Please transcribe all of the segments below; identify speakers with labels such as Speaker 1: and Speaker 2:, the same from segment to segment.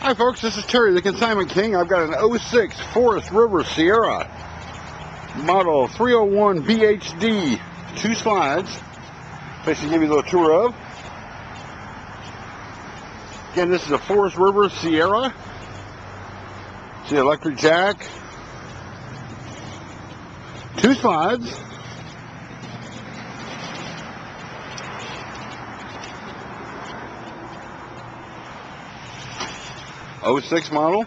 Speaker 1: Hi folks, this is Terry, the Consignment King. I've got an 06 Forest River Sierra, model 301 BHD, 2 slides. Place to give you a little tour of. Again, this is a Forest River Sierra. See, electric jack, 2 slides. '06 model.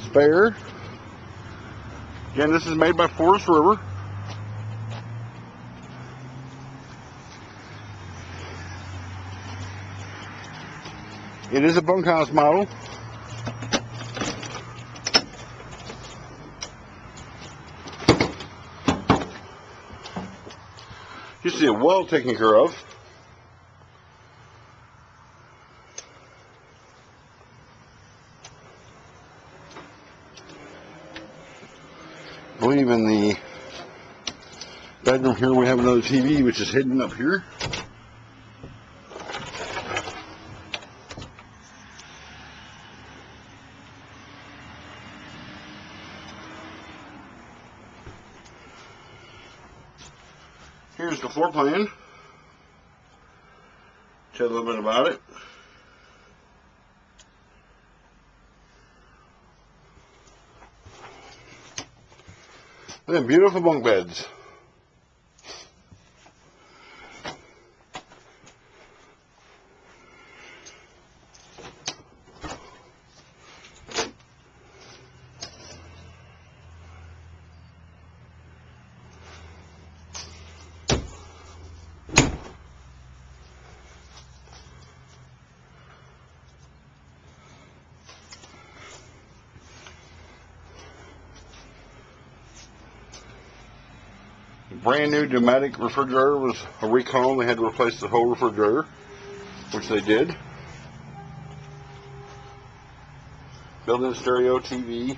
Speaker 1: Spare. Again, this is made by Forest River. It is a bunkhouse model. You see it well taken care of. I believe in the bedroom here we have another TV which is hidden up here. Here's the floor plan. Tell you a little bit about it. Then beautiful bunk beds. Brand new pneumatic refrigerator was a recall. They had to replace the whole refrigerator, which they did. Built-in stereo TV.